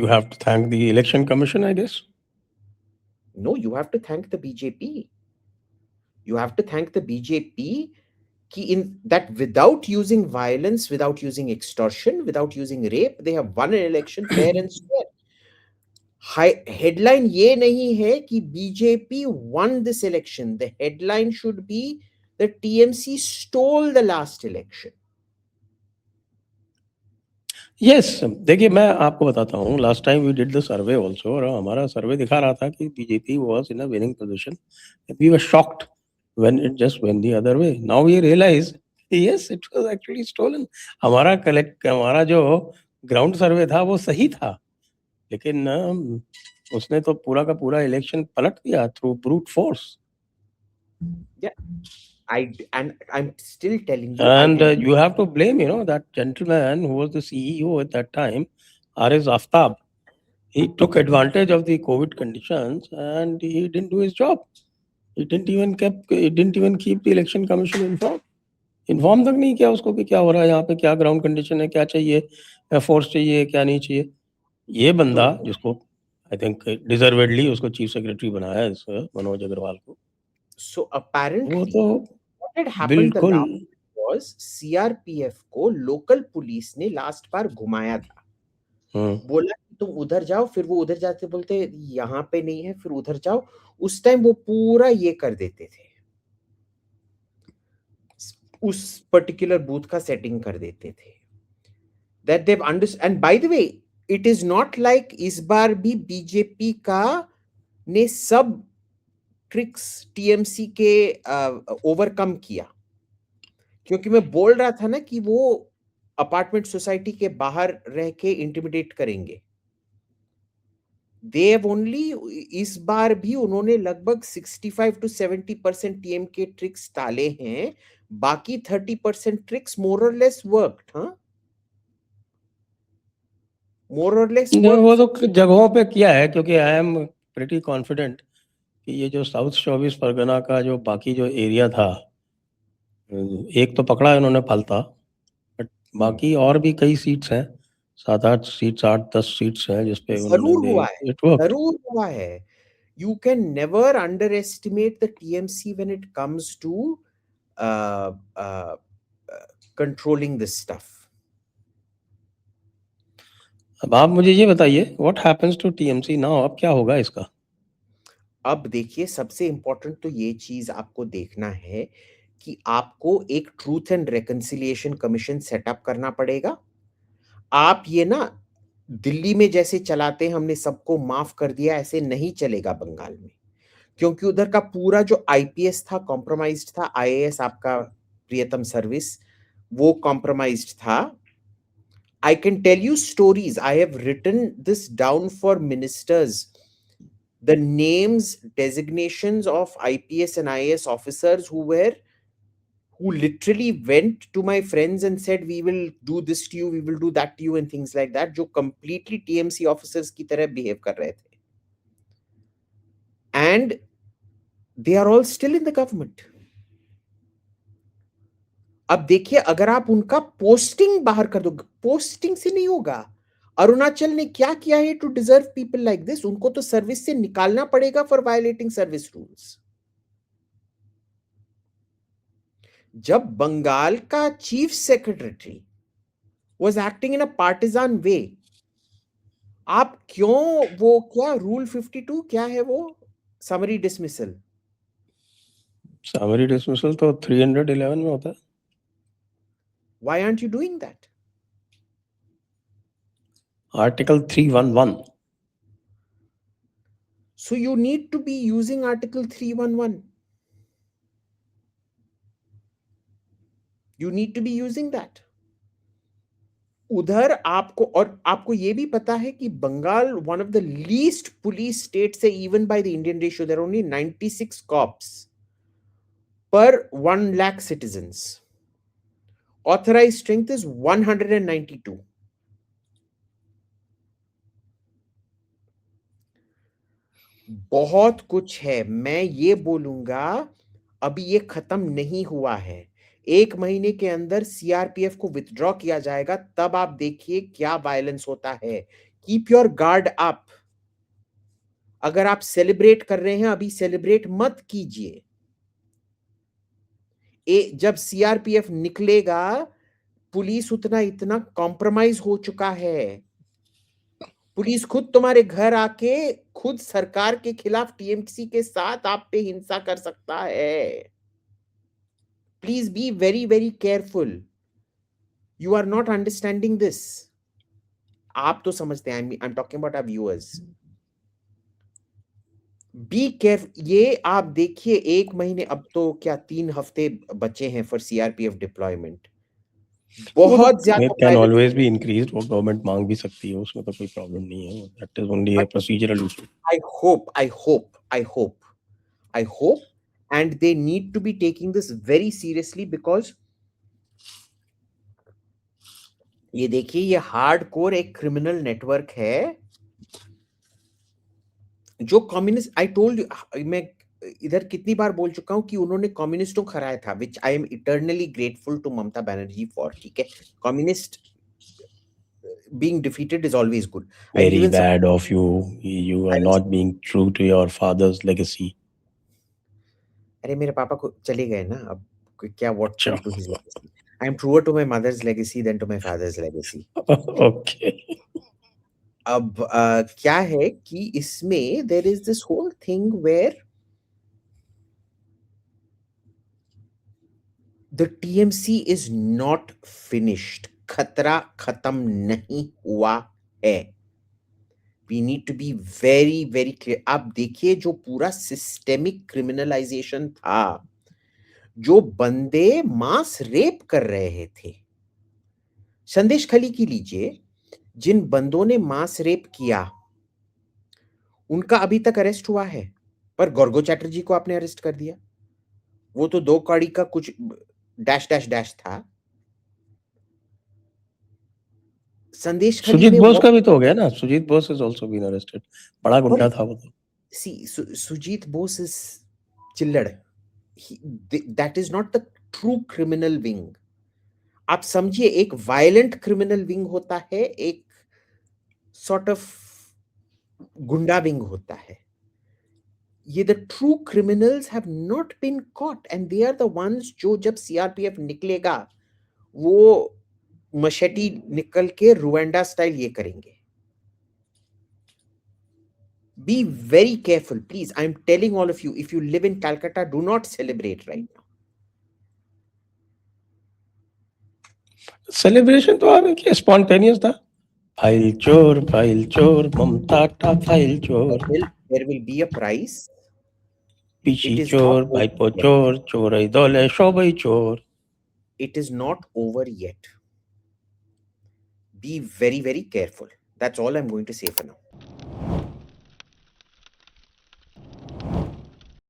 You have to thank the election commission, I guess. No, you have to thank the BJP. You have to thank the BJP in that without using violence, without using extortion, without using rape, they have won an election fair and square. Headline ये नहीं है कि BJP won this election. The headline should be that TMC stole the last election. Yes, देखिए मैं आपको बताता हूँ, last time we did the survey also, और हमारा सर्वे दिखा रहा था कि BJP was in a winning position. We were shocked when it just went the other way. Now we realise yes it was actually stolen. हमारा जो ground सर्वे था वो सही था, लेकिन उसने तो पूरा का पूरा इलेक्शन पलट दिया through brute force. Yeah, I'm still telling you. And you have to blame, that gentleman who was the CEO at that time, R.S. Aftab. He took advantage of the COVID conditions and he didn't do his job. He didn't even keep the election commission informed. Inform तक नहीं किया उसको कि क्या हो रहा है यहाँ पे, क्या ग्राउंड कंडीशन है, क्या चाहिए, फोर्स चाहिए, क्या नहीं चाहिए. ये बंदा जिसको आई थिंक डिजर्वेडली उसको चीफ सेक्रेटरी बनाया है, मनोज अग्रवाल को. So apparently वो तो what had happened the बिल्कुल last was CRPF को लोकल पुलिस ने लास्ट बार घुमाया था. बोला कि तुम उधर जाओ, फिर वो उधर जाते बोलते यहाँ पे नहीं है, फिर उधर जाओ. उस टाइम वो पूरा ये कर देते थे, उस पर्टिकुलर बूथ का सेटिंग कर देते थे. That they've understood. And by the way, it is not like इस बार भी बीजेपी का ने सब ट्रिक्स टीएमसी के ओवरकम किया. क्योंकि मैं बोल रहा था ना कि वो अपार्टमेंट सोसाइटी के बाहर रह के इंटिमिडेट करेंगे. They have only इस बार भी उन्होंने लगभग 65 to 70% टीएम के ट्रिक्स डाले हैं. बाकी 30% ट्रिक्स मोर और लेस वर्कड. हाँ, मोर और लेस वो तो जगहों पे किया है, क्योंकि आई एम प्रिटी कॉन्फिडेंट कि ये जो साउथ 24 परगना का जो बाकी जो एरिया था, एक तो पकड़ा है उन्होंने फलता, बट बाकी और भी कई सीट्स हैं, 7-8 सीट्स, 8-10 सीट्स हैं जिसपे जरूर हुआ है, इट वर्क. जरूर हुआ है. You can never underestimate the TMC when it comes to uh, uh, controlling this stuff. अब आप मुझे ये बताइए, what happens to TMC now? अब क्या होगा इसका? अब देखिए, सबसे इंपॉर्टेंट तो ये चीज आपको देखना है कि आपको एक ट्रूथ एंड रेकंसिलिएशन कमीशन सेटअप करना पड़ेगा. आप ये ना दिल्ली में जैसे चलाते हैं, हमने सबको माफ कर दिया, ऐसे नहीं चलेगा बंगाल में. क्योंकि उधर का पूरा जो आईपीएस था कॉम्प्रोमाइज्ड था, आईएएस आपका प्रियतम सर्विस वो कॉम्प्रोमाइज्ड था. I can tell you stories. I have written this down for ministers. The names, designations of IPS and IAS officers who literally went to my friends and said, we will do this to you, we will do that to you, and things like that, जो completely TMC officers की तरह behave कर रहे थे. And they are all still in the government. अब देखिए, अगर आप उनका पोस्टिंग बाहर कर दो, पोस्टिंग से नहीं होगा. अरुणाचल ने क्या किया है to deserve people like this? उनको तो सर्विस से निकालना पड़ेगा फॉर वायलेटिंग सर्विस रूल्स. जब बंगाल का chief secretary was acting in a partisan way, आप क्यों वो क्या रूल 52 क्या है वो समरी डिसमिसल? समरी डिसमिसल तो 311 में होता है. Why aren't you doing that? Article 311. So you need to be using Article 311. You need to be using that. उधर आपको, और आपको ये भी पता है कि Bengal one of the least police states है, even by the Indian ratio. There are only 96 cops per 1 lakh citizens. Authorized strength is 192. बहुत कुछ है. मैं ये बोलूंगा, अभी ये खत्म नहीं हुआ है. 1 महीने के अंदर सीआरपीएफ को विथड्रॉ किया जाएगा, तब आप देखिए क्या वायलेंस होता है. Keep your guard up. अगर आप सेलिब्रेट कर रहे हैं, अभी सेलिब्रेट मत कीजिए। जब सीआरपीएफ निकलेगा, पुलिस इतना कॉम्प्रोमाइज हो चुका है। पुलिस खुद तुम्हारे घर आके खुद सरकार के खिलाफ टीएमसी के साथ आप पे हिंसा कर सकता है। Please be very very careful. You are not understanding this. आप तो समझते हैं, I am talking about our viewers. Be careful. ये आप देखिए, 1 महीने, अब तो क्या 3 हफ्ते बचे हैं फॉर सीआरपीएफ डिप्लॉयमेंट। वो तो बहुत ज्यादा can violence- always be increased, वो गवर्नमेंट मांग भी सकती है, उसमें तो कोई प्रॉब्लम नहीं है, that is only a But procedural issue. I hope, and they need to be taking this very seriously because ये देखिए, ये हार्डकोर एक क्रिमिनल नेटवर्क है जो कम्युनिस्ट, आई टोल्ड यू, मैं इधर कितनी बार बोल चुका हूं कि उन्होंने कम्युनिस्टों को हराया था, which I am eternally grateful to Mamata Banerjee for. ठीक है, communist being defeated is always good. I Very even bad of you. You I are will, not being true to your father's legacy. अरे मेरे पापा को चले गए ना अब, क्या what अच्छा, true to his legacy? I am truer to my mother's legacy than to my father's legacy. okay. अब क्या है कि इसमें there is this whole thing where the TMC is not finished. खतरा खत्म नहीं हुआ है। We need to be very very clear. आप देखिए, जो पूरा सिस्टेमिक क्रिमिनलाइजेशन था, जो बंदे मास रेप कर रहे थे, संदेश खली की लीजिए, जिन बंदों ने मास रेप किया उनका अभी तक अरेस्ट हुआ है, पर गौरगो चैटर्जी को आपने अरेस्ट कर दिया। वो तो 2 कौड़ी का कुछ डैश डैश डैश था। संदेश खली सुजीत में बोस का भी तो हो गया ना, Sujit Bose is also been arrested, बड़ा गुंडा था वो तो। Sujit Bose is chilled. That is not the true criminal wing. आप समझिए, एक वायलेंट क्रिमिनल विंग होता है, एक सॉर्ट ऑफ गुंडा विंग होता है। ये the true criminals have not been caught and they are the ones जो जब सीआरपीएफ निकलेगा, वो मशेटी निकल के रुवांडा स्टाइल ये करेंगे। Be very careful, please. I'm telling all of you, if you live in Calcutta, do not celebrate right now. Celebration तो आप क्या स्पॉन्टेनियस था। फाइल चोर ममता का फाइल चोर, There will be a price. Peechi It is not चोर, over भाईपो yet. चोर, चोरई दौले शोभई चोर। It is not over yet. Be very, very careful. That's all I'm going to say for now.